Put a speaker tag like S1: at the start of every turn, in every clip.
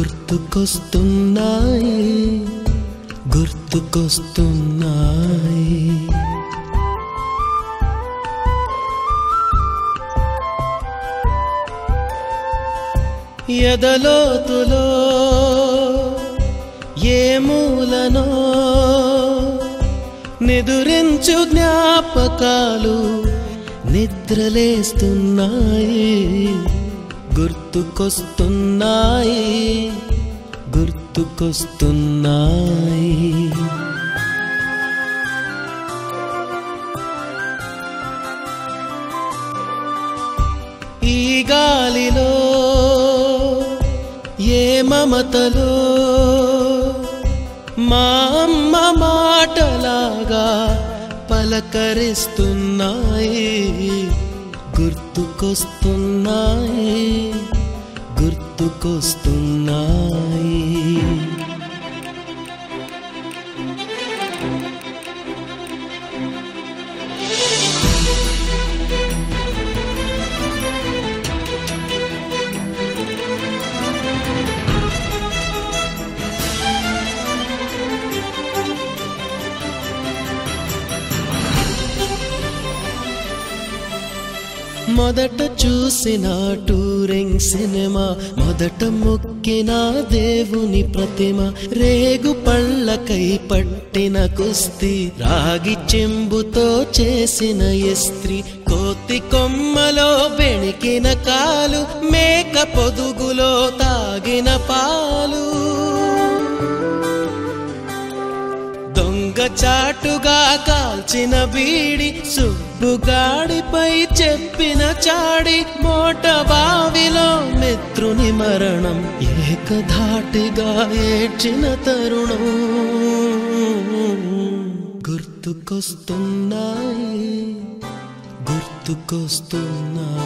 S1: గుర్తుకొస్తున్నాయి గుర్తుకొస్తున్నాయి ఎదలోతులో ఏ మూలనో నిదురించు జ్ఞాపకాలు నిద్రలేస్తున్నాయి గుర్తుకొస్తున్నాయి గుర్తుకొస్తున్నాయి ఈ గాలిలో ఏ మమతలో మా అమ్మ మాటలాగా పలకరిస్తున్నాయి గుర్తుకొస్తున్నాయి గుర్తుకొస్తున్నాయి మొదట చూసిన టూరింగ్ సినిమా మొదట మొక్కిన దేవుని ప్రతిమ రేగు పళ్ళకై పట్టిన కుస్తీ రాగి చెంబుతో చేసిన ఇస్త్రీ కోతి కొమ్మలో బెణికిన కాలు మేక పొదుగులో తాగిన పాలు దొంగ చాటుగా కాల్చిన బీడి సుబ్బుగాడిపై చెప్పిన చాడి మోట బావిలో మిత్రుని మరణం ఏకధాటిగా ఏడ్చిన తరుణం గుర్తుకొస్తున్నాయి గుర్తుకొస్తున్నాయి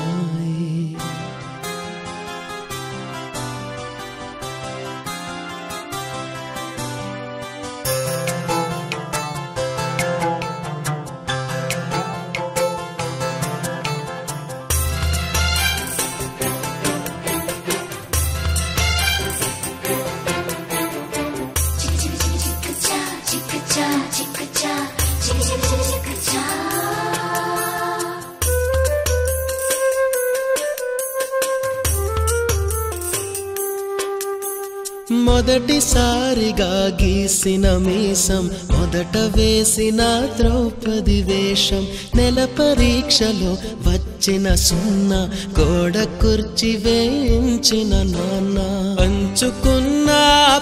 S1: మొదటిసారిగా గీసిన మీసం మొదట వేసిన ద్రౌపది వేషం నెల పరీక్షలో వచ్చిన సున్నా గోడ కుర్చీ వేయించిన నాన్న పంచుకున్న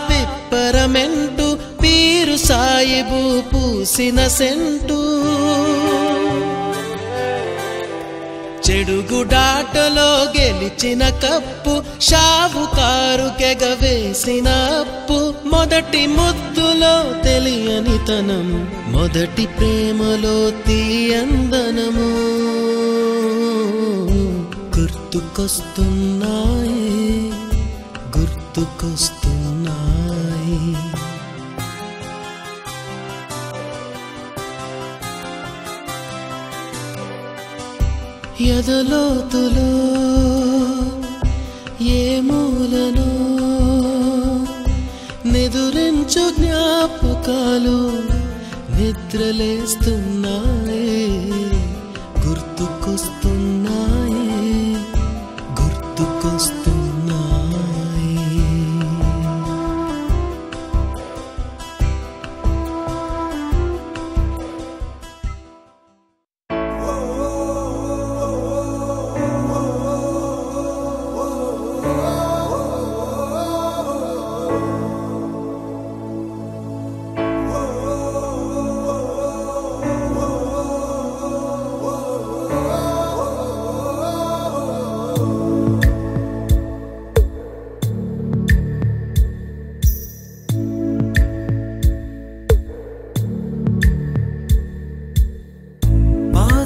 S1: పిప్పరమెంటు పీరు సాయిబు పూసిన సెంటు చెడుగుడాటలో గెలిచిన కప్పు షావుకారు కెగవేసిన అప్పు మొదటి ముద్దులో తెలియనితనం మొదటి ప్రేమలో తీయందనము గుర్తుకొస్తున్నాయి గుర్తుకొస్తున్నాయి ఎదలోతులో ఏ మూలనో నిదురించు జ్ఞాపకాలు నిద్రలేస్తున్నాయి గుర్తుకొస్తున్నాయి గుర్తుకొస్తున్నాయి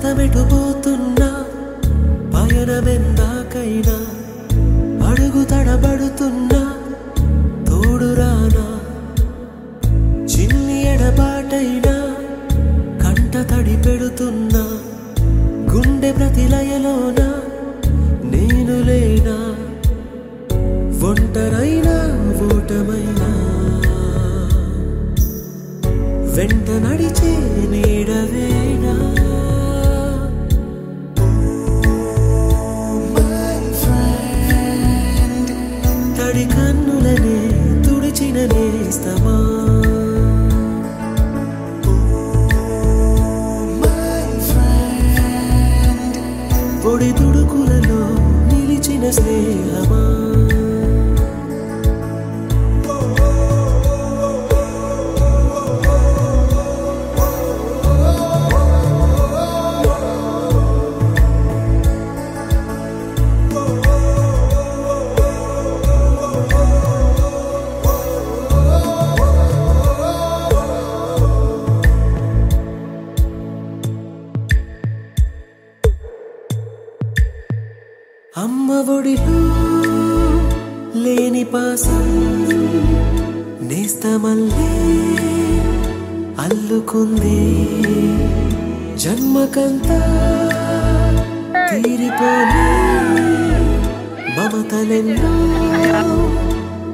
S2: పాదమెటుపోతున్నా పయనమెందాకైనా అడుగు తడబడుతున్నా తోడురానా చిన్ని ఎడబాటైనా కంట తడి పెడుతున్నా గుండె ప్రతిలయలోన నేను లేనా ఒంటరైనా ఓటమైనా వెంట నడిచే నీడవేనా తడి కన్నులనే తుడిచిన నేస్తమా పొడి తుడుకులలో నిలిచిన స్నేహమా అమ్మ ఒడిలో లేని పాసం నేస్తమల్లే అల్లుకుంది జన్మకంతా తీరిపోని మమతలెన్నో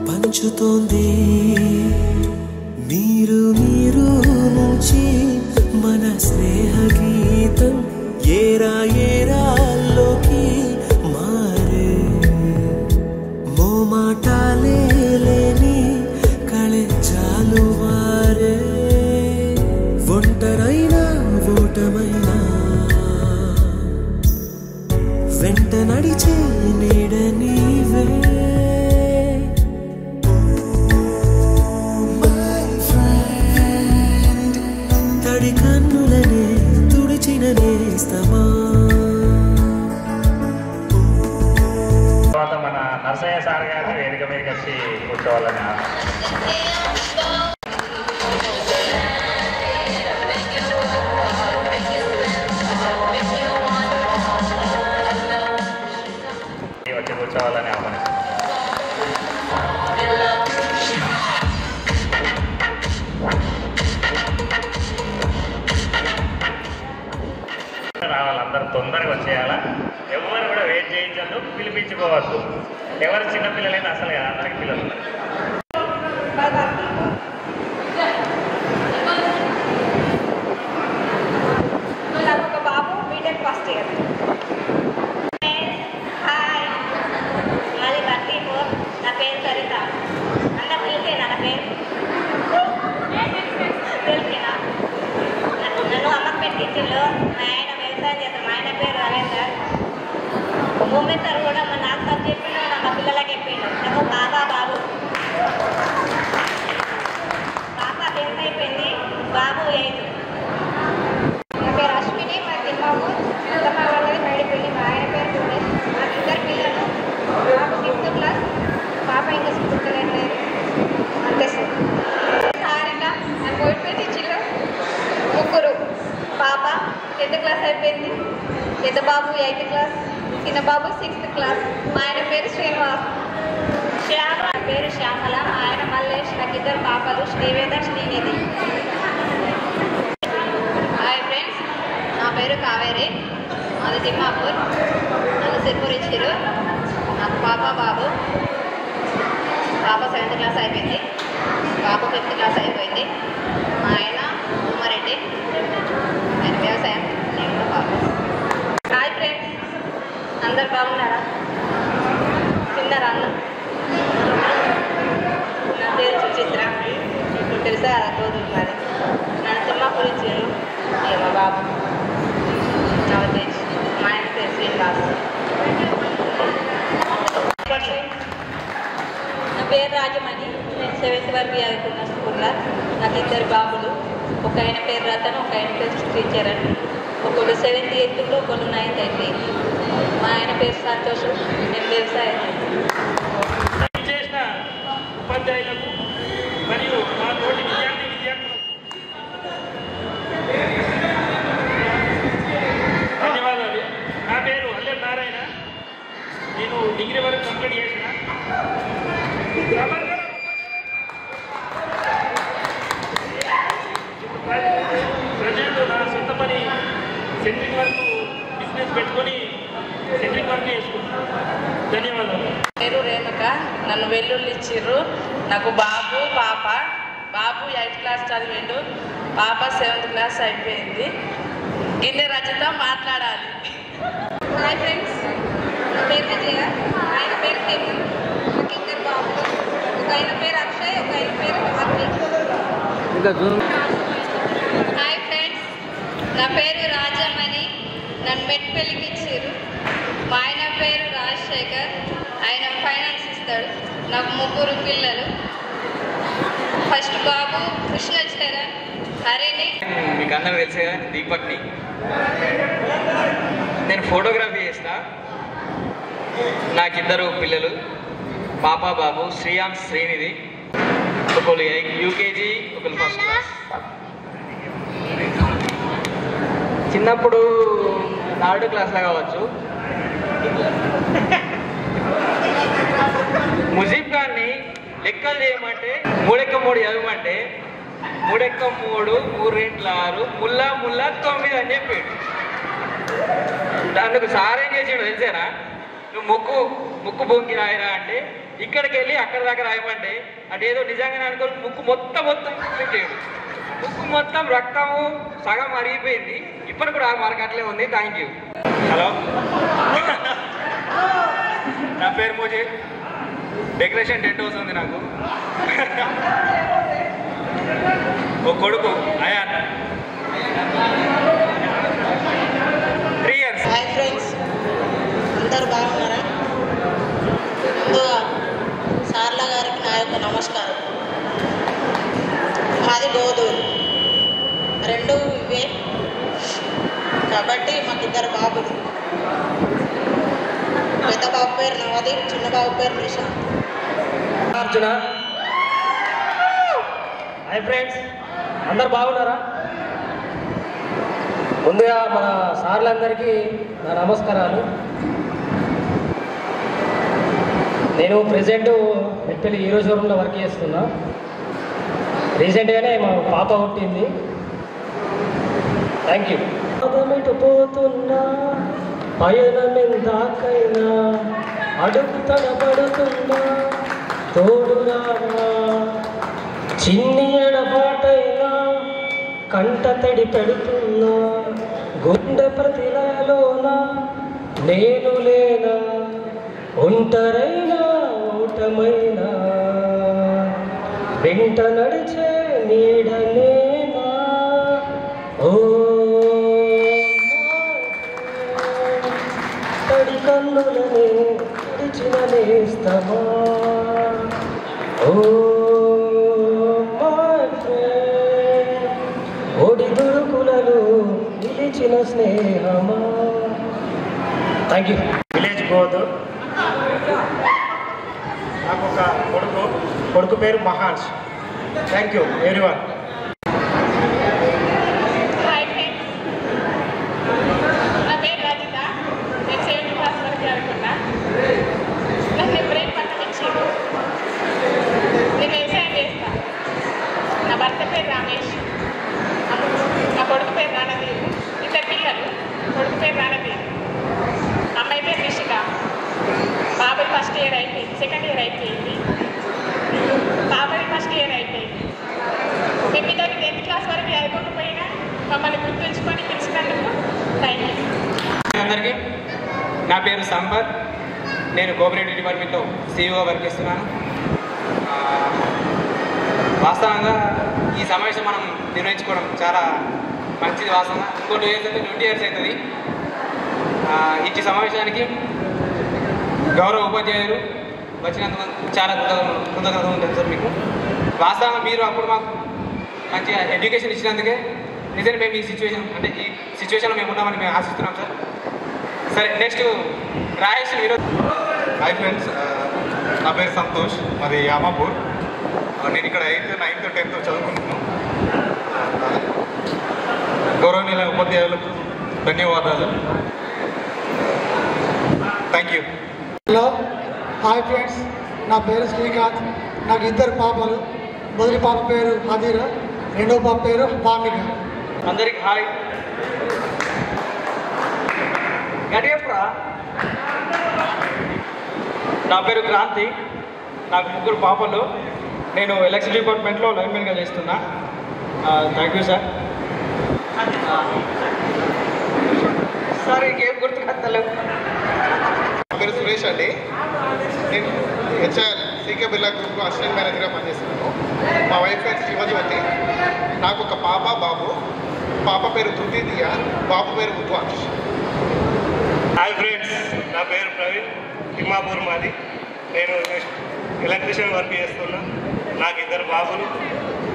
S2: పంచుతోంది మీరు నుంచి మన స్నేహ గీతం ఏరా ఏరాల్లోకి మారే మోమాటాలే లేని కళెచాలు వారే ఒంటరైనా ఓటమైనా వెంట నడిచే నీడ నీవే తడి కన్నులనే తుడిచిన నేస్తమా
S3: మన నర్సయ్య సార్ గారిని వేదిక మీదకి వచ్చి కూర్చోవాలని వచ్చి కూర్చోవాలని ఆహ్వానిస్తాను. రావాలి, అందరూ తొందరగా వచ్చేయాలా. ఎవరు కూడా వెయిట్ చేయించద్దు, పిలిపించుకోవద్దు. ఎవరు చిన్నపిల్లలైనా అసలు కదా, అందరికి పిల్లలు ఉన్నారు.
S4: ఒక బాబు బీటెక్ ఫస్ట్ ఇయర్. హాయ్, మాది 34. నా పేరు సరిత. అన్న పిలిచేనా నా పేరు? తెలిసేనా? నన్ను అమ్మకు పెట్టించిలో. మా ఆయన వ్యవసాయం చేస్తాడు. మా ఆయన పేరు రవీందర్. భూమిస్తారు కూడా మా నాకు సార్ చెప్పిండు, మా పిల్లలకి చెప్పిండు. నాకు బాబు పాప 10th అయిపోయింది, బాబు 8th. నా పేరు అశ్విని. మా తిమ్మాము అత్తమ్మ వాళ్ళది బయటపెళ్ళి. మా ఆయన పేరు సురేష్. నాకు 2 పిల్లలు. బాబు 5th క్లాస్, పాప ఇంకా స్కూల్కి వెళ్ళట్లేదు. అంతే సార్. సారిక నా పోయిపోయింది చిల్లు. 3 పాప 10th క్లాస్ అయిపోయింది. పెద్ద బాబు 8th క్లాస్, చిన్న బాబు 6th క్లాస్. మా ఆయన పేరు శ్రీనివాస్. శ్యామ పేరు శ్యామల. మా ఆయన మల్లేష్. నాకు 2 పాపలు, శ్రీవేద, శ్రీనిధి. హాయ్ ఫ్రెండ్స్, నా పేరు కావేరి. మాది తిమ్మాపూర్. నన్ను సిర్పూర్ ఇచ్చారు. నాకు పాప బాబు. పాప 7th క్లాస్ అయిపోయింది, బాబు 5th క్లాస్ అయిపోయింది. మా ఆయన ఉమ్మారెడ్డి. ఆయన వ్యవసాయం, నేను కూడా పాప. హాయ్ ఫ్రెండ్స్, అందరు బాగున్నారా? తిన్నారా అన్న? నా పేరు సుచిత్ర. ఇప్పుడు తెలుసా కదా రోజు మరి. నన్ను తిమ్మాపూర్ ఇచ్చారు. మా బాబు నవతేజ్. మా ఆయన పేరు శ్రీనివాస్. నా పేరు రాజమణి. నేను 7th వరకు చదువుకున్న స్కూల్లో. నాకు 2 బాబులు. ఒక ఆయన పేరు రతన్, ఒక ఆయన పేరు శ్రీచరణ్. ఒకళ్ళు 7th 8th, ఒకళ్ళు 9th అయిపోయింది. మా ఆయన పేరు సంతోషం. నేను వ్యవసాయం
S3: చేసిన ఉపాధ్యాయులకు మరియు మా తోటి విద్యార్థులకు ధన్యవాదాలు. నా పేరు అల్లెం నారాయణ. నేను డిగ్రీ వరకు కంప్లీట్ చేసిన. ప్రజెంట్ నా సొంత పని సెంట్రింగ్ వరకు బిజినెస్ పెట్టుకొని సెంట్రింగ్ వర్క్ చేసుకుంటున్నాను. ధన్యవాదాలు.
S4: పేరు రేణుక.
S5: నన్ను వెల్లుల్లి ఇచ్చిర్రు. నాకు బాబు పాప. బాబు 8th క్లాస్ చదివిండు, పాప 7th క్లాస్ అయిపోయింది. గిన్నె రచిత మాట్లాడాలి.
S4: హాయ్ ఫ్రెండ్స్, నా పేరు విజయ, ఆయన పేరు కేతు. నాకు ఇద్దరు బాబులు, ఒక ఆయన పేరు అక్షయ్, ఒక ఆయన పేరు కార్తీక్. హాయ్ ఫ్రెండ్స్, నా పేరు రాజమ్మని, నన్ను మెట్పల్లికి ఇచ్చారు. మా ఆయన పేరు రాజశేఖర్, ఆయన ఫైనాన్స్ ఇస్తాడు. నాకు 3 పిల్లలు. ఫస్ట్ బాబు కృష్ణచరణ్, హరిణి.
S6: మీకు అందరూ తెలిసే దీపక్ని. నేను ఫోటోగ్రఫీ చేసిన. నాకు 2 పిల్లలు, పాప బాబు. శ్రీయాంశ్, శ్రీనిధి. ఒకళ్ళు యూకేజీ, ఒకళ్ళు ఫస్ట్ క్లాస్. చిన్నప్పుడు 3rd క్లాస్లో కావచ్చు ముజీబ్ ఖాన్ని లెక్కలు చేయమంటే 3x3 చదవమంటే 3x3 3 x 6 Mullah Mullah 9 అని చెప్పాడు. అందుకు సార్ ఏం చేసాడు తెలిసేనా? నువ్వు ముక్కు బొంకి రాయరా అంటే ఇక్కడికి వెళ్ళి అక్కడ దాకా రాయమంటే అదేదో నిజంగానే అనుకోని ముక్కు మొత్తం పెట్టాడు. ముక్కు మొత్తం రక్తము సగం అరిగిపోయింది. ఇప్పుడు కూడా మార్క్ అట్లే ఉంది. Thank you. హలో, నా పేరు మోజీ. డెకరేషన్ 10,000 ఉంది నాకు. ఒక కొడుకు అయాన్, 3 years.
S7: హాయ్ ఫ్రెండ్స్, అందరు బాగున్నారా? ముందుగా సార్ల గారికి నా యొక్క నమస్కారం. మాది గోదూరు, 2 ఇవే కాబట్టి మాకు 2 బాబులు. పెద్ద బాబు పేరు నవదీప్, చిన్న బాబు పేరు నిశాంత్.
S8: అర్జున. హాయ్ ఫ్రెండ్స్, అందరు బాగున్నారా? ముందుగా మన సార్లందరికీ నా నమస్కారాలు. నేను ప్రెజెంట్ మెట్పల్లి హీరో షోరూంలో వర్క్ చేస్తున్నా. రీసెంట్గానే మా పాప పుట్టింది. Thank you. పోతున్నా పయనమెందాకైనా అడుగు తడబడుతున్నా తోడురా, చిన్ని ఎడబాటైనా కంట తడి పెడుతున్నా, గుండె ప్రతిలయలోన నేను లేనా, ఒంటరైనా ఓటమైనా వెంట నడిచే నీడనేనా. ఓ తడి కన్నులనే తడిచిన నేస్తమా. ఓ మై ఫ్రెండ్, ఒడి దుడుకులలో నిలిచిన స్నేహమా. Thank you.
S3: విలేజ్ గోదు. నాకు ఒక కొడుకు పేరు మహాన్స్. Thank you everyone.
S4: Hi friends, నా పేరు రజిత. నేను 7th క్లాస్ వరకు చదువుకున్నా. నాకు బ్రెయిన్ పట్టం ఇచ్చిండు. నేను వ్యవసాయం చేస్తాను. నా భర్త పేరు రమేష్, నా కొడుకు పేరు రణధీర్. 2 పిల్లలు, కొడుకు పేరు రణధీర్, అమ్మాయి పేరు రిషిక. బాబాయ్ ఫస్ట్ ఇయర్ అయిపోయింది, సెకండ్ ఇయర్ అయిపోయింది. బాబాయ్ ఫస్ట్ ఇయర్ అయిపోయింది. మీ పిల్లలు 10th క్లాస్ వరకు చదువుకోకపోయినా మమ్మల్ని గుర్తుంచుకొని పిలిచినందుకు థ్యాంక్ యూ.
S6: అందరికీ నా పేరు సంపత్. నేను కోఆపరేటివ్ డిపార్ట్మెంట్లో CEO వర్క్ చేస్తున్నాను. వాస్తవంగా ఈ సమావేశం మనం నిర్వహించుకోవడం చాలా మంచిది. వాస్తవంగా ఇంకో 2 years అయితే 20 years అవుతుంది. ఈ సమావేశానికి గౌరవ ఉపాధ్యాయులు వచ్చినందుకు చాలా కృతజ్ఞత ఉంటుంది సార్ మీకు. వాస్తవంగా మీరు అప్పుడు మాకు మంచిగా ఎడ్యుకేషన్ ఇచ్చినందుకే నిజంగా మేము ఈ సిచ్యువేషన్లో మేము ఉన్నామని మేము ఆశిస్తున్నాం సార్. సరే, నెక్స్ట్ రాయేష్ ఈరోజు.
S9: హాయ్ ఫ్రెండ్స్, నా పేరు సంతోష్, మాది యామాపూర్. నేను ఇక్కడ 8th, 9th, 10th చదువుకుంటున్నాను. గౌరవనీయుల ఉపాధ్యాయులకు ధన్యవాదాలు. Thank you.
S10: Hello, hi friends, నా పేరు శ్రీకాంత్. నాకు 2 పాపలు. మొదటి పాప పేరు హదీరా, రెండవ పాప పేరు పామిక.
S6: అందరికి హాయ్. గడియప్రా. నా పేరు క్రాంతి. నాకు 3 పాపలు. నేను ఎలక్ట్రిసిటీ డిపార్ట్మెంట్లో లైన్మెన్గా చేస్తున్నా. Thank you sir. సార్ ఇంకేం గుర్తుకొస్తలేవు.
S9: నా పేరు సురేష్ అండి. నేను హెచ్ఆర్ సీకే బిర్లా గ్రూప్లో అసిస్టెంట్ మేనేజర్గా పనిచేస్తున్నాను. మా వైఫ్ పేరు శివజ్యోతి. నాకు ఒక పాప బాబు. పాప పేరు ధృతిదియ, బాబు పేరు ఉద్వాంష్.
S3: హాయ్ ఫ్రెండ్స్, నా పేరు ప్రవీణ్, తిమ్మాపూర్ మాది. నేను ఎలక్ట్రీషియన్ వర్క్ చేస్తున్నా. నాకు 2 బాబులు,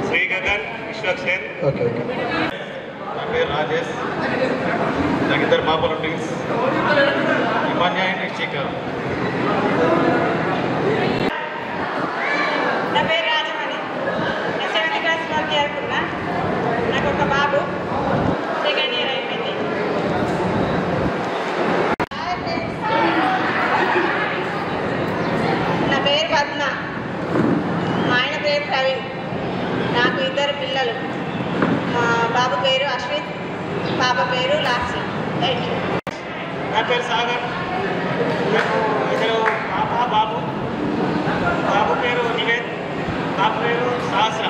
S3: శ్రీ గగన్, విశ్వక్షేన్.
S9: నా పేరు రాజేష్. నాకు 2 పాపలు, ట్విన్స్, హిమాన్య అండ్ రిషిక.
S4: నా పేరు రాజమణి. నేను 7th క్లాస్ వరకు చదువుకున్నా. నాకు ఒక బాబు, సెకండ్ ఇయర్ అయిపోయింది. నా పేరు పద్మ. మా ఆయన పేరు ప్రవీణ్. నాకు 2 పిల్లలు. మా బాబు పేరు అశ్విత్, పాప పేరు లాక్సి. Thank you.
S3: నా పేరు సాగర్. నాకు 2 పాప బాబు. బాబు పేరు నివేద్, బాబు పేరు సహస్ర.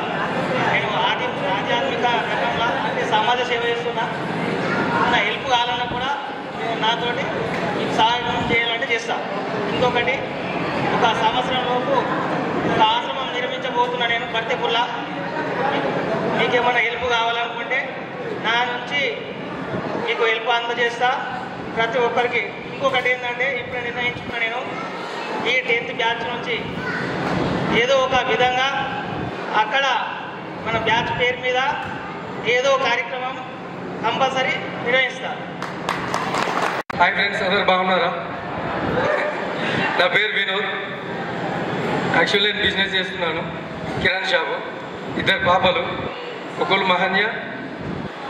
S3: నేను ఆధ్యాత్మిక రంగంలో అంటే సమాజ సేవ చేస్తున్నా. నా హెల్ప్ కావాలన్నా కూడా నాతోటి సహాయం చేయాలంటే చేస్తా. ఇంకొకటి, ఒక సంవత్సరం లోపు ఒక ఆశ్రమం నిర్మించబోతున్నా నేను బర్తెపుల్లా. మీకేమైనా హెల్ప్ కావాలనుకుంటే నా నుంచి మీకు హెల్ప్ అందజేస్తా ప్రతి ఒక్కరికి. ఇంకొకటి ఏంటంటే, ఇప్పుడు నిర్ణయించుకున్నా నేను ఈ 10th బ్యాచ్ నుంచి ఏదో ఒక విధంగా అక్కడ మన బ్యాచ్ పేరు మీద ఏదో కార్యక్రమం కంపల్సరీ నిర్వహిస్తా.
S6: హాయ్ ఫ్రెండ్స్, అందరు బాగున్నారా? నా పేరు వినోద్. యాక్చువల్లీ నేను బిజినెస్ చేస్తున్నాను, కిరాణా షాపు. 2 పాపలు, ఒకళ్ళు మహన్య,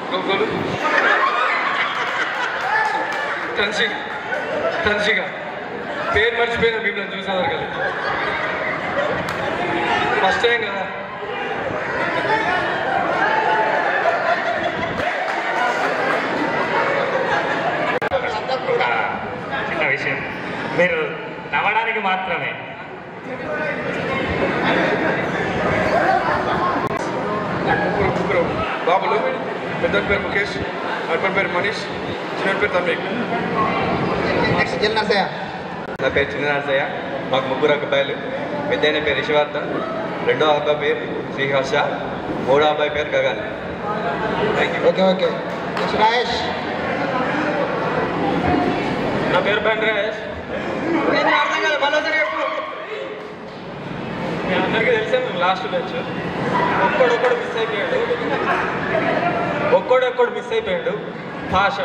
S6: ఇంకొకరు తన్షిక. పేరు మర్చిపోయిన మిమ్మల్ని చూసేవారు కదా, ఫస్ట్ టైం కదా.
S3: చిన్న విషయం, మీరు నవ్వడానికి మాత్రమే.
S6: ముగ్గురు బాబులు. పెద్ద పేరు ముఖేష్, అడ్డ పేరు మనీష్, చిన్న పేరు తమ్మిక్.
S11: నా పేరు చిన్న నరసయ్య. మాకు 3 అబ్బాయిలు. పెద్ద ఆయన పేరు రిషివర్ధన్, 2వ అబ్బాయి పేరు శ్రీహర్ష, 3వ అబ్బాయి పేరు Gagan. Thank you.
S10: Okay. Rayesh.
S6: నా పేరు బండ్రాయేష్. అర్థం కాదు, మరోసారి చెప్పు. మీ అందరికీ తెలిసే మేము లాస్ట్ బ్యాచ్. ఒక్కడొక్కడు మిస్ అయిపోయాడు. భాష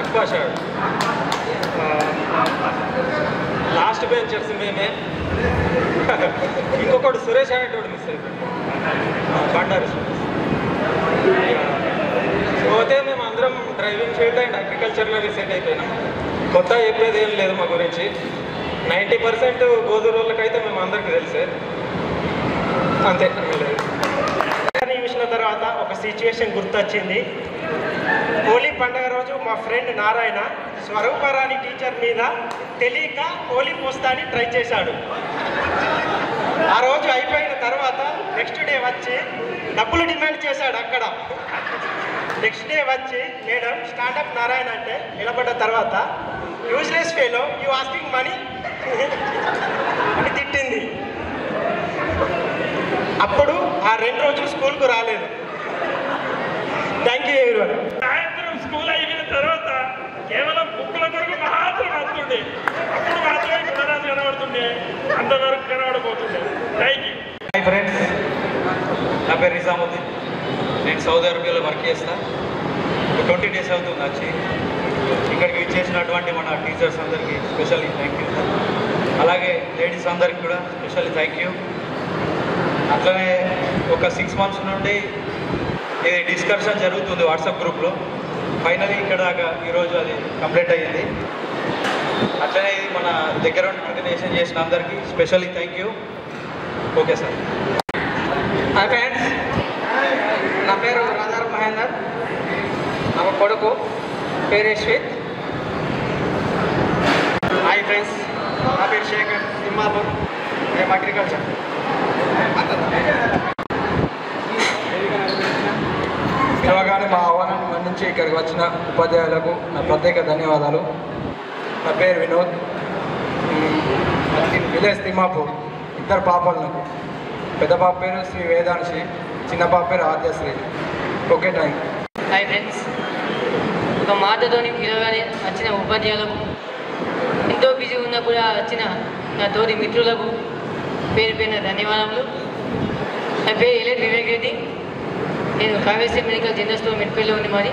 S6: అక్బాషాడు. లాస్ట్ బెంచర్స్ మేమే. ఇంకొకడు సురేష్ అనేటోడు మిస్ అయిపోయాడు, బండారు సురేష్. పోతే మేము అందరం డ్రైవింగ్ ఫీల్డ్ అండ్ అగ్రికల్చర్లో రీసెంట్ అయిపోయినాం. కొత్త చెప్పేది ఏం లేదు మా గురించి. 90% గోధుమ రోజులకైతే మేము అందరికీ తెలిసే, అంతే.
S3: చూసిన తర్వాత ఒక సిచ్యువేషన్ గుర్తొచ్చింది. హోలీ పండుగ రోజు మా ఫ్రెండ్ నారాయణ స్వరూపరాణి టీచర్ మీద తెలియక హోలీ పోస్తాని ట్రై చేశాడు. ఆ రోజు అయిపోయిన తర్వాత నెక్స్ట్ డే వచ్చి డబ్బులు డిమాండ్ చేశాడు అక్కడ. నెక్స్ట్ డే వచ్చి మేడం స్టాండప్ నారాయణ అంటే నిలబడ్డ తర్వాత useless fellow you asking money అని తిట్టింది. అప్పుడు ఆ 2 రోజులు స్కూల్కు రాలేదు. Thank you everyone. సాయంత్రం స్కూల్ అయిపోయిన తర్వాత కేవలం బుక్కుల కొరకు మాత్రం వస్తుండే. అప్పుడు మాత్రమే గుణరాజు కనబడుతుండే, అంతవరకు కనబడబోతుండే. Thank you.
S11: హాయ్ ఫ్రెండ్స్, నా పేరు నిజాముద్దీన్. నేను సౌదీ అరేబియాలో వర్క్ చేస్తాను. 20 డేస్ అవుతుంది వచ్చి. ఇక్కడికి విచ్చేసినటువంటి మన టీచర్స్ అందరికీ స్పెషల్లీ థ్యాంక్ యూ. అలాగే లేడీస్ అందరికీ కూడా స్పెషల్లీ థ్యాంక్ యూ. అట్లనే ఒక 6 months నుండి ఇది డిస్కషన్ జరుగుతుంది వాట్సాప్ గ్రూప్లో. ఫైనలీ ఇక్కడ దాకా ఈరోజు అది కంప్లీట్ అయ్యింది. అట్లనే ఇది మన దగ్గర ఆర్గనైజేషన్ చేసిన అందరికీ specially thank you. Okay sir.
S6: Hi friends, నా పేరు రాజార్ మహేందర్. నా కొడుకు పేరు యశ్విత్.
S3: హాయ్ ఫ్రెండ్స్, నా పేరు శేఖర్, తిమ్మాపూర్.
S6: అగ్రికల్చర్.
S12: పిలవగానే మా ఆహ్వానాన్ని మన్నించి ఇక్కడికి వచ్చిన ఉపాధ్యాయులకు నా ప్రత్యేక ధన్యవాదాలు. నా పేరు వినోద్, విలేజ్ తిమ్మాపూర్. ఇద్దరు పాపలు నాకు. పెద్ద పాప పేరు శ్రీ వేదాంశి, చిన్న పాప పేరు Adyasri. Okay, thank you.
S8: Hi friends, ఒక మాటతోని పిలవగానే వచ్చిన ఉపాధ్యాయులకు, ఎంతో బిజీ ఉన్నా కూడా వచ్చిన నా తోటి మిత్రులకు పేరు పేరున ధన్యవాదములు. నా పేరు ఎలెట్ వివేక్ రెడ్డి. నేను కావేశ్వరి మెడికల్ జనరల్ స్టోర్ మెట్పల్లిలో ఉంది మరి.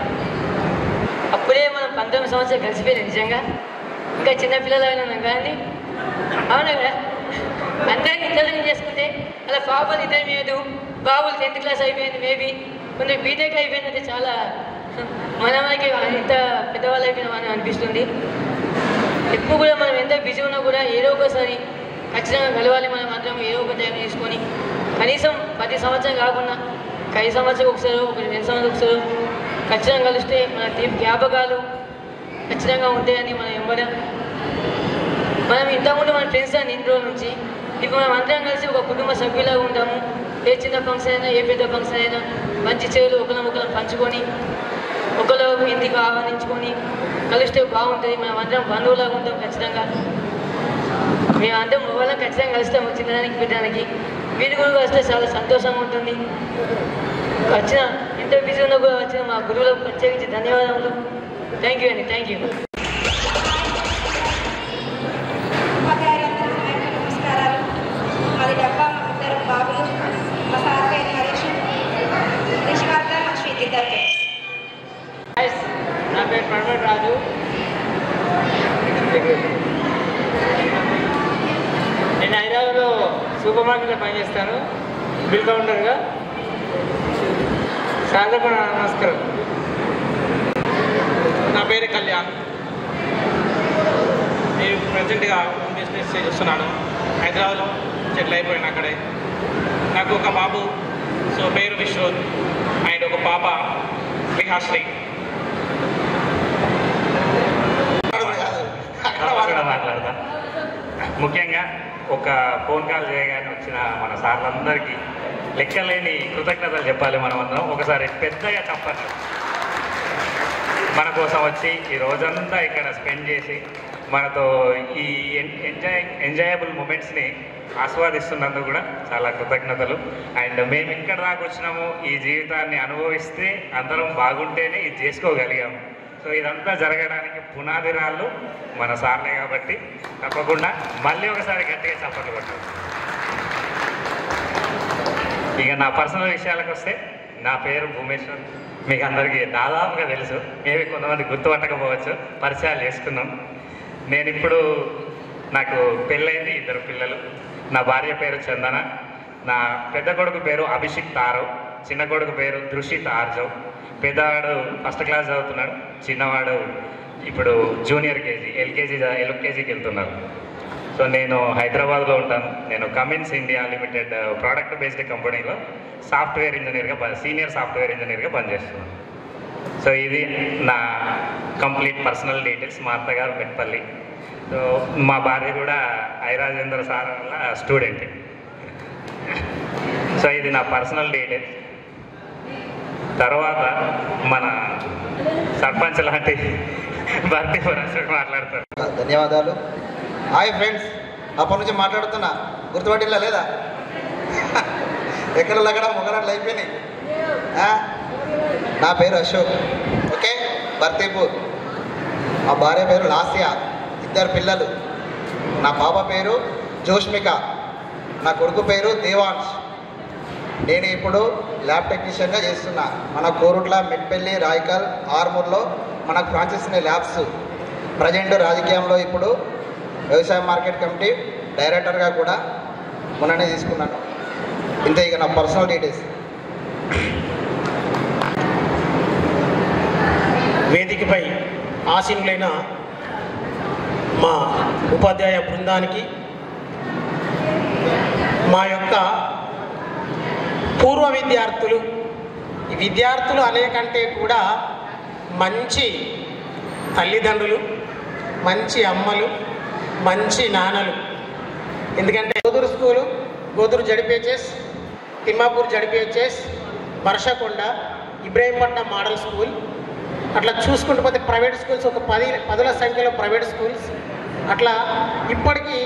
S8: అప్పుడే మనం 19 సంవత్సరాలు కలిసిపోయింది. నిజంగా ఇంకా చిన్నపిల్లలైనా ఉన్నాం కానీ అవునా కదా. అందరినీ ఇంటర్వ్యూ చేసుకుంటే అలా పాపలు ఇంటర్మీడియట్, బాబులు 10th క్లాస్ అయిపోయింది, మేబీ కొంచెం బీటెక్ అయిపోయిందంటే చాలా మనకి ఇంత పెద్దవాళ్ళు అయిపోయినామని అనిపిస్తుంది. ఎప్పుడు కూడా మనం ఎంత బిజీ ఉన్నా కూడా ఏదో ఒకసారి ఖచ్చితంగా కలవాలి. మనం అందరం ఏదో ఒక టైం తీసుకొని కనీసం 10 సంవత్సరం కాకుండా 5 సంవత్సరాలు ఒకసారి, ఒక 2 సంవత్సరాలు ఒకసారి ఖచ్చితంగా కలిస్తే మన జ్ఞాపకాలు ఖచ్చితంగా ఉంటాయని మనం ఎంబడం. మనం ఇంతకుముందు మన ఫ్రెండ్స్ అని ఇన్ని రోజుల నుంచి ఇప్పుడు మనం అందరం కలిసి ఒక కుటుంబ సభ్యులాగా ఉంటాము. ఏ చిన్న ఫంక్షన్ అయినా, ఏ పెద్ద ఫంక్షన్ అయినా మంచి చేతులు ఒకరినొకరు పంచుకొని ఒకరు ఇంటికి ఆహ్వానించుకొని కలిస్తే బాగుంటుంది. మనం అందరం బంధువులాగా ఉంటాం. ఖచ్చితంగా మేమందరం మొబైల్లో ఖచ్చితంగా కలుస్తాము. చిన్నదానికి పెద్దదానికి మీరు కూడా వస్తే చాలా సంతోషంగా ఉంటుంది. వచ్చిన ఎంత బిజీ ఉన్నా కూడా వచ్చిన మా గురువులకు ప్రత్యేకించి ధన్యవాదములు. థ్యాంక్ యూ అండి, థ్యాంక్ యూ.
S4: నమస్కారాలు. మాది డబ్బా, మా ఇద్దరు బాబులు, మా సార్ పేరు హరీష్, రిషివర్ధ, మా శ్రీత్ ఇద్దరు.
S3: నా పేరు పర్వట్ రాజు. నేను హైదరాబాద్లో సూపర్ మార్కెట్లో పనిచేస్తాను, బిల్ కౌంటర్గా. సార్లకు నమస్కారం.
S6: నా పేరు కళ్యాణ్. నేను ప్రజెంట్గా బిజినెస్ చేస్తున్నాను. హైదరాబాద్లో సెటిల్ అయిపోయాను అక్కడే. నాకు ఒక బాబు పేరు విశ్వోత్ అండ్ ఒక పాప విహాశ్రీ.
S13: మాట్లాడతా. ముఖ్యంగా ఒక ఫోన్ కాల్ చేయగానే వచ్చిన మన సార్లందరికీ లెక్కలేని కృతజ్ఞతలు చెప్పాలి. మనం అందరం ఒకసారి పెద్దగా తప్పట్లు మన కోసం వచ్చి ఈ రోజంతా ఇక్కడ స్పెండ్ చేసి మనతో ఈ ఎంజాయబుల్ మూమెంట్స్ని ఆస్వాదిస్తున్నందుకు కూడా చాలా కృతజ్ఞతలు. అండ్ మేము ఇక్కడ దాకా వచ్చినాము, ఈ జీవితాన్ని అనుభవిస్తే అందరం బాగుంటేనే ఇది చేసుకోగలిగాము. సో ఇదంతా జరగడానికి పునాది రాళ్ళు మన సార్లే కాబట్టి తప్పకుండా మళ్ళీ ఒకసారి గట్టిగా చప్పట్లు కొట్టాలి. ఇక నా పర్సనల్ విషయాలకు వస్తే, నా పేరు భూమేశ్వర్. మీకు అందరికీ దాదాపుగా తెలుసు, మేబీ కొంతమంది గుర్తుపట్టకపోవచ్చు, పరిచయాలు చేసుకున్నాం. నేను ఇప్పుడు నాకు పెళ్ళైంది, 2 పిల్లలు. నా భార్య పేరు చందన. నా పెద్ద కొడుకు పేరు అభిషేక్ తారవ్, చిన్న కొడుకు పేరు ధృషిత్ ఆర్జవ్. పెద్దవాడు 1st క్లాస్ చదువుతున్నాడు, చిన్నవాడు ఇప్పుడు జూనియర్ కేజీ, ఎల్కేజీకి వెళ్తున్నారు. సో నేను హైదరాబాద్లో ఉంటాను. నేను Cummins India limited product based కంపెనీలో సాఫ్ట్వేర్ ఇంజనీర్గా, సీనియర్ సాఫ్ట్వేర్ ఇంజనీర్గా పనిచేస్తున్నాను. సో ఇది నా కంప్లీట్ పర్సనల్ డీటెయిల్స్. మా అత్తగారు మెట్పల్లి. సో మా భార్య కూడా ఐరాజేంద్ర సార్ వల్ల స్టూడెంట్. సో ఇది నా పర్సనల్ డీటెయిల్స్. తర్వాత మన సర్పంచ్ లాంటి భర్తీ పరమేశ్వర్ మాట్లాడతారు.
S14: ధన్యవాదాలు. హాయ్ ఫ్రెండ్స్, అప్పటి నుంచి మాట్లాడుతున్నా, గుర్తుపట్టిలా లేదా? ఎక్కడ మొగరాట్లు అయిపోయినాయి. నా పేరు అశోక్, ఓకే, భర్తీపూర్. మా భార్య పేరు లాస్యా, 2 పిల్లలు. నా పాప పేరు జోష్మిక, నా కొడుకు పేరు దేవాంశ్. నేను ఇప్పుడు ల్యాబ్ టెక్నీషియన్గా చేస్తున్నా. మన కోరుట్ల, మెట్పల్లి, రాయకల్, ఆర్మూర్లో మనకు ఫ్రాంచైజ్ ఉన్నాయి ల్యాబ్స్. ప్రజెంట్ రాజకీయంలో ఇప్పుడు వ్యవసాయ మార్కెట్ కమిటీ డైరెక్టర్గా కూడా మొన్ననే తీసుకున్నాను. ఇంతే ఇక నా పర్సనల్ డీటెయిల్స్.
S15: వేదికపై ఆసీనులైన మా ఉపాధ్యాయ బృందానికి, మా యొక్క పూర్వ విద్యార్థులు, ఈ విద్యార్థులు అనే కంటే కూడా మంచి తల్లిదండ్రులు, మంచి అమ్మలు, మంచి నాన్నలు, ఎందుకంటే Goduru school, Goduru ZPHS, Thimmapur ZPHS, Barshakonda, Ibrahimpatnam model school, అట్లా చూసుకుంటూ పోతే ప్రైవేట్ స్కూల్స్ ఒక పదుల సంఖ్యలో ప్రైవేట్ స్కూల్స్, అట్లా ఇప్పటికీ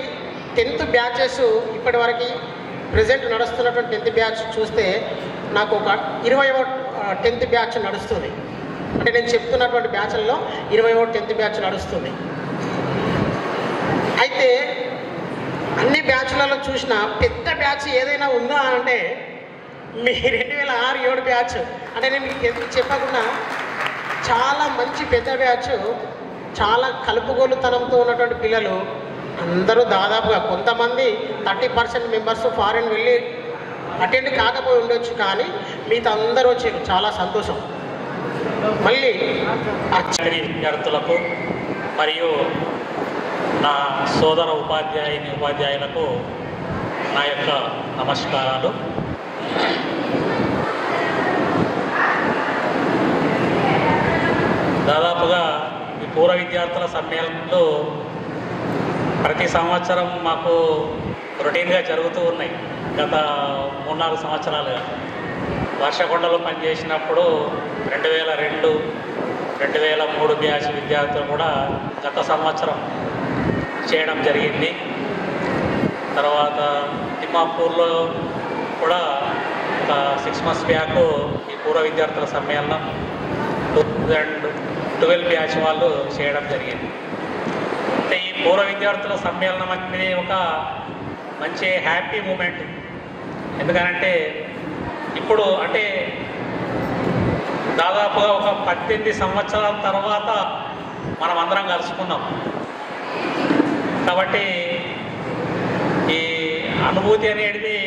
S15: 10th బ్యాచెస్ ఇప్పటి వరకు ప్రజెంట్ నడుస్తున్నటువంటి 10th బ్యాచ్ చూస్తే నాకు ఒక 20వ 10th బ్యాచ్ నడుస్తుంది. అంటే నేను చెప్తున్నటువంటి బ్యాచ్ల్లో 20వ 10th బ్యాచ్ నడుస్తుంది. అయితే అన్ని బ్యాచ్లలో చూసిన పెద్ద బ్యాచ్ ఏదైనా ఉందా అంటే మీ 2006-07 బ్యాచ్. అంటే నేను ఎందుకు చెప్పకుండా చాలా మంచి పెద్ద బ్యాచ్, చాలా కలుపుగోలుతనంతో ఉన్నటువంటి పిల్లలు అందరూ దాదాపుగా కొంతమంది 30% మెంబర్స్ ఫారెన్ వెళ్ళి అటెండ్ కాకపోయి ఉండొచ్చు, కానీ మిగతా అందరూ వచ్చారు. చాలా సంతోషం. మళ్ళీ
S16: విద్యార్థులకు మరియు నా సోదర ఉపాధ్యాయులకు నా యొక్క నమస్కారాలు. దాదాపుగా ఈ పూర్వ విద్యార్థుల సమ్మేళనంలో ప్రతి సంవత్సరం మాకు రొటీన్గా జరుగుతూ ఉన్నాయి. గత 3-4 సంవత్సరాలుగా వర్షకొండలో పనిచేసినప్పుడు 2002, 2003 బ్యాచ్ విద్యార్థులు కూడా గత సంవత్సరం చేయడం జరిగింది. తర్వాత తిమ్మాపూర్లో కూడా ఒక 6 months బ్యాక్ ఈ పూర్వ విద్యార్థుల సమ్మేళనం 2012 బ్యాచ్ వాళ్ళు చేయడం జరిగింది. అంటే ఈ పూర్వ విద్యార్థుల సమ్మేళనం అనేది ఒక మంచి హ్యాపీ మూమెంట్. ఎందుకనంటే ఇప్పుడు అంటే దాదాపుగా ఒక 18 సంవత్సరాల తర్వాత మనం అందరం కలుసుకున్నాం. కాబట్టి ఈ అనుభూతి అనేది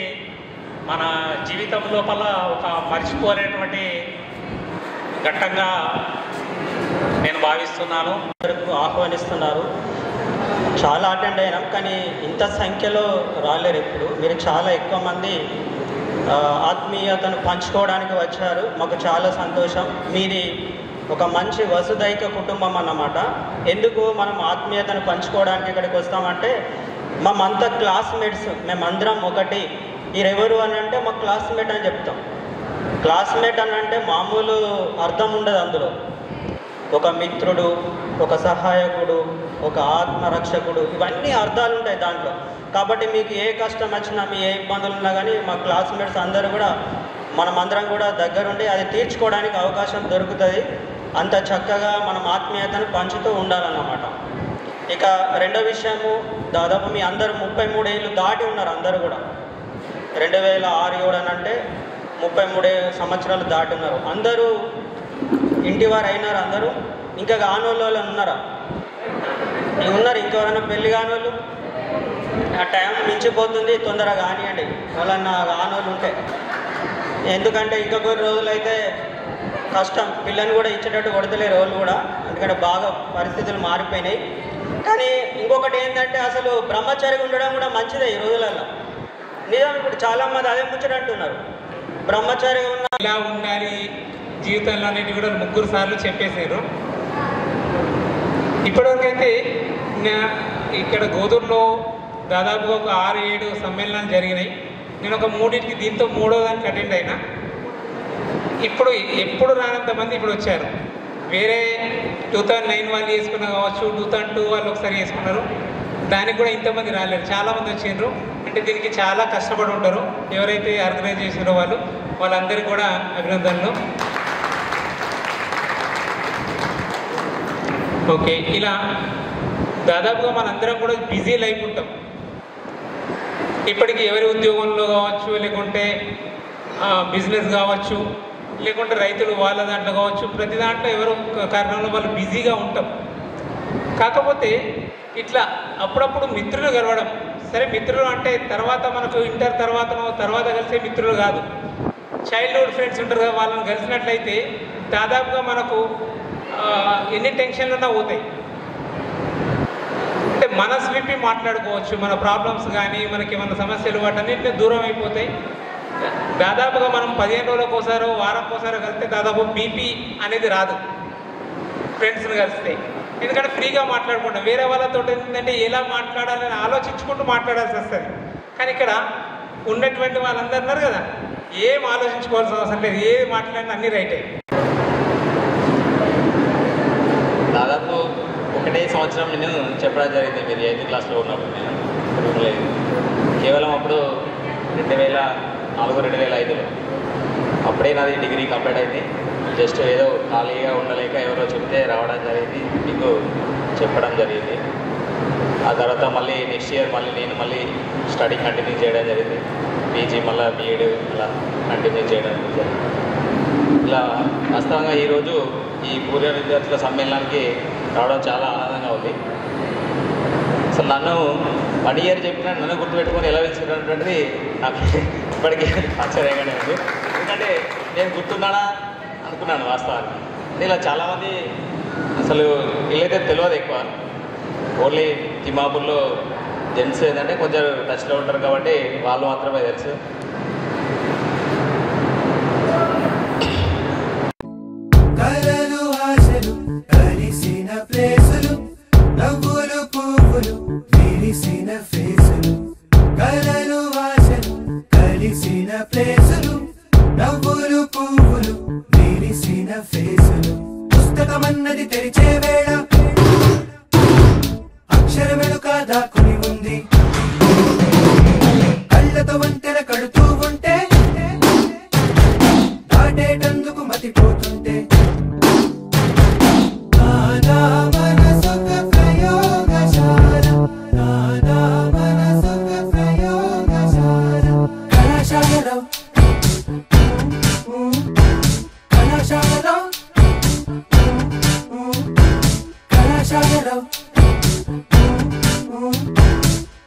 S16: మన జీవితం లోపల ఒక మర్చిపోలేనటువంటి ఘట్టంగా నేను భావిస్తున్నాను.
S17: ఆహ్వానిస్తున్నారు. చాలా అటెండ్ అయినాం, కానీ ఇంత సంఖ్యలో రాలేరు. ఇప్పుడు మీరు చాలా ఎక్కువ మంది ఆత్మీయతను పంచుకోవడానికి వచ్చారు. మాకు చాలా సంతోషం. మీది ఒక మంచి వసుదైక కుటుంబం అన్నమాట. ఎందుకు మనం ఆత్మీయతను పంచుకోవడానికి ఇక్కడికి వస్తామంటే మేమంతా క్లాస్మేట్స్, మేమందరం ఒకటి. మీరెవరు అని అంటే మా క్లాస్మేట్ అని చెప్తాం. క్లాస్మేట్ అని అంటే మామూలు అర్థం ఉండదు. అందులో ఒక మిత్రుడు, ఒక సహాయకుడు, ఒక ఆత్మరక్షకుడు, ఇవన్నీ అర్థాలు ఉంటాయి దాంట్లో. కాబట్టి మీకు ఏ కష్టం వచ్చినా, మీ ఏ ఇబ్బందులు ఉన్నా కానీ మా క్లాస్మేట్స్ అందరూ కూడా మనమందరం కూడా దగ్గరుండి అది తీర్చుకోవడానికి అవకాశం దొరుకుతుంది. అంత చక్కగా మనం ఆత్మీయతను పంచుతూ ఉండాలన్నమాట. ఇక రెండో విషయము, దాదాపు మీ అందరూ 33 ఏళ్ళు దాటి ఉన్నారు. అందరూ కూడా 2006-07 అని అంటే 33 సంవత్సరాలు దాటి ఉన్నారు. అందరూ ఇంటివారు అయినారు. అందరూ ఇంకా కానోళ్ళు ఉన్నారా? ఉన్నారు. ఇంకెవరైనా పెళ్ళి కానోళ్ళు? ఆ టైం మించిపోతుంది, తొందరగా కానివ్వండి వాళ్ళన్న కానోళ్ళు ఉంటే. ఎందుకంటే ఇంకా కొన్ని రోజులైతే కష్టం, పిల్లని కూడా ఇచ్చేటట్టు కొడతలేరు వాళ్ళు కూడా, ఎందుకంటే బాగా పరిస్థితులు మారిపోయినాయి. కానీ ఇంకొకటి ఏంటంటే అసలు బ్రహ్మచారిగా ఉండడం కూడా మంచిదే ఈ రోజులలో. నిజం, ఇప్పుడు చాలామంది అదే ముచ్చటంటున్నారు. బ్రహ్మచారిగా ఉన్న
S6: ఇలా ఉండాలి జీవితంలో అనేది కూడా 3 సార్లు చెప్పేశారు. ఇప్పటివరకైతే ఇక్కడ గోదూరులో దాదాపుగా ఒక 6-7 సమ్మేళనాలు జరిగినాయి. నేను ఒక 3కి దీంతో 3వ దానికి అటెండ్ అయినా. ఇప్పుడు ఎప్పుడు రానంత మంది ఇప్పుడు వచ్చారు. వేరే 2009 వాళ్ళు చేసుకున్న కావచ్చు, 2002 వాళ్ళు ఒకసారి చేసుకున్నారు. దానికి కూడా ఇంతమంది రాలేరు, చాలామంది వచ్చిండ్రు. అంటే దీనికి చాలా కష్టపడి ఉంటారు ఎవరైతే ఆర్గనైజ్ చేసారో వాళ్ళందరికీ కూడా అభినందనలు. ఓకే, ఇలా దాదాపుగా మనందరం కూడా బిజీ లైఫ్ ఉంటాం. ఇప్పటికీ ఎవరి ఉద్యోగంలో కావచ్చు, లేకుంటే బిజినెస్ కావచ్చు, లేకుంటే రైతులు వాళ్ళ దాంట్లో కావచ్చు, ప్రతి దాంట్లో ఎవరో కారణంలో వాళ్ళు బిజీగా ఉంటాం. కాకపోతే ఇట్లా అప్పుడప్పుడు మిత్రులు కలవడం, సరే మిత్రులు అంటే తర్వాత మనకు ఇంటర్ తర్వాత కలిసే మిత్రులు కాదు, చైల్డ్హుడ్ ఫ్రెండ్స్ ఉంటారు కదా, వాళ్ళని కలిసినట్లయితే దాదాపుగా మనకు ఎన్ని టెన్షన్లు ఉన్నా పోతాయి. అంటే మనసు విప్పి మాట్లాడుకోవచ్చు, మన ప్రాబ్లమ్స్ కానీ మనకి ఏమైనా సమస్యలు వాటన్నింటినీ దూరం అయిపోతాయి. దాదాపుగా మనం 15 రోజులకోసారో వారంకోసారో కలిస్తే దాదాపు బీపీ అనేది రాదు ఫ్రెండ్స్ని కలిస్తే. ఎందుకంటే ఫ్రీగా మాట్లాడుకుంటాం. వేరే వాళ్ళతో ఏంటంటే ఎలా మాట్లాడాలని ఆలోచించుకుంటూ మాట్లాడాల్సి వస్తుంది. కానీ ఇక్కడ ఉన్నటువంటి వాళ్ళందరూ ఉన్నారు కదా, ఏం ఆలోచించుకోవాల్సిన అవసరం లేదు, ఏది మాట్లాడినా అన్నీ రైటే.
S18: దాదాపు ఒకటే సంవత్సరం నేను చెప్పడం జరిగింది. మీరు 8th క్లాస్లో ఉన్నప్పుడు నేను లేదు, కేవలం అప్పుడు 2004 2005లో అప్పుడే నాది డిగ్రీ కంప్లీట్ అయింది. జస్ట్ ఏదో ఖాళీగా ఉండలేక ఎవరో చెప్తే రావడం జరిగింది, మీకు చెప్పడం జరిగింది. ఆ తర్వాత మళ్ళీ నెక్స్ట్ ఇయర్ నేను మళ్ళీ స్టడీ కంటిన్యూ చేయడం జరిగింది. పీజీ మళ్ళీ బీఎడ్ అలా కంటిన్యూ చేయడం జరిగింది. ఇలా వాస్తవంగా ఈరోజు ఈ పూర్వ విద్యార్థుల సమ్మేళనానికి రావడం చాలా ఆనందంగా ఉంది. అసలు నన్ను 1 year చెప్పినా నన్ను గుర్తుపెట్టుకొని ఎలా పిలిచినటువంటిది నాకు ఇప్పటికీ ఆశ్చర్యంగానే ఉంది. ఎందుకంటే నేను గుర్తున్నానా అనుకున్నాను వాస్తవానికి. ఇలా చాలామంది అసలు వీళ్ళైతే తెలియదు ఎక్కువ, ఓన్లీ తిమ్మాపూర్లో జెంట్స్ ఏంటంటే కొంచెం టచ్లో ఉంటారు కాబట్టి వాళ్ళు మాత్రమే తెలుసు.
S2: కలలు ఆశలు కలిసిన ప్లేసులు, నవ్వులు పువ్వులు విరిసిన ఫేసులు. కలలు ఆశలు కలిసిన ప్లేసులు, నవ్వులు పువ్వులు విరిసిన ఫేసులు. పుస్తకమన్నది తెరిచే వేళ అక్షరమెలుక దాక్కుని ఉంది. కళ్ళతో వంతెన కడుతూ ఉంటే దాటేటందుకు మతిపోతుంటే. నానా మనసొక ప్రయోగశాల, నానా మనసొక ప్రయోగశాల. కళాశాలలో కళాశాలలో కళాశాలలో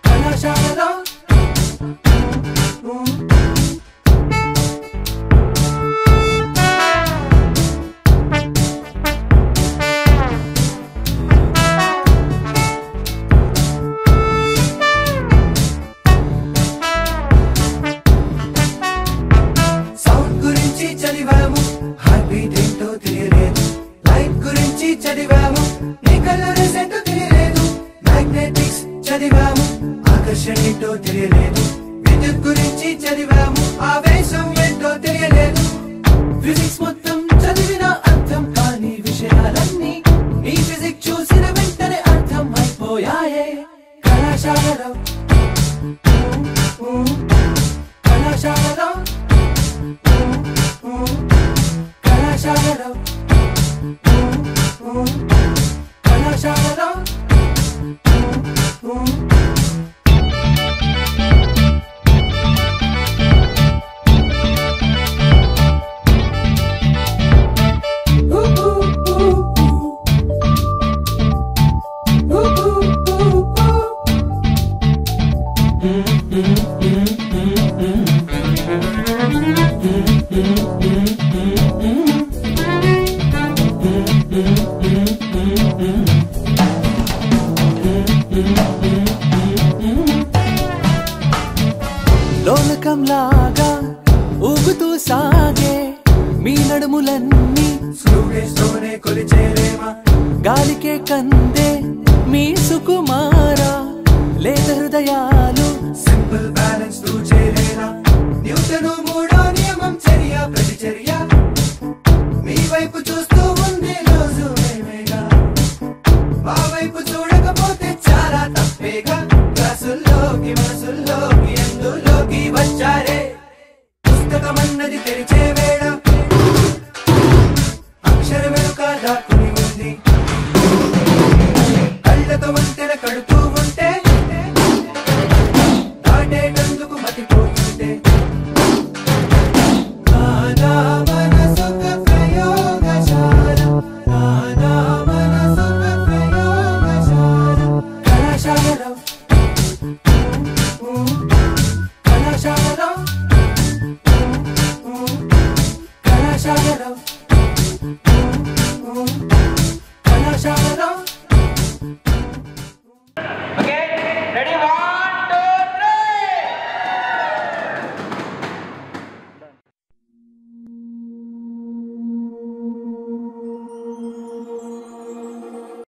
S2: కళాశాలలో సౌండ్ గురించి చదివాము, హార్ట్ బీట్ ఏంటో తెలియలేదు. లైట్ గురించి చదివాము, నీ కళ్ళు రిజెంట్ తెలియలేదు. మ్యాగ్నెటిక్స్ చదివాము, ఆకర్షణ ఏంటో తెలియలేదు. విద్యుత్ గురించి చదివాము, ఆవేశం ఏంటో తెలియలేదు. ఫిజిక్స్ మొత్తం చదివిన అర్థం కాని విషయాలన్నీ నీ ఫిజిక్స్ చూసిన వెంటనే అర్థం అయిపోయాయే. కళాశాలలో కళాశాలలో కళాశాలలో కళాశాలలో
S1: లోలకంలాగా ఊగుతూ సాగే మీ నడుములన్నీ
S2: స్లోనే కొలిచేలేమా,
S1: గాలికే కందే మీ సుకుమారా లేత హృదయాలు.
S2: సింపుల్ బ్యాలెన్స్ తూ చేయలేనా, న్యూటను మూడో నియమం చర్య ప్రతిచర్య. మీ వైపు చూస్తూ ఉంది రోజు మేమేగా, మా వైపు చూడకపోతే చాలా తప్పేగా. క్లాసుల్లోకి మనసుల్లోకి ఎందులోకి వచ్చారే. పుస్తకమన్నది తెరిచే వేళ అక్షరమెలుక దాక్కుని ఉంది. కళ్ళతో వంతెన కడుతూ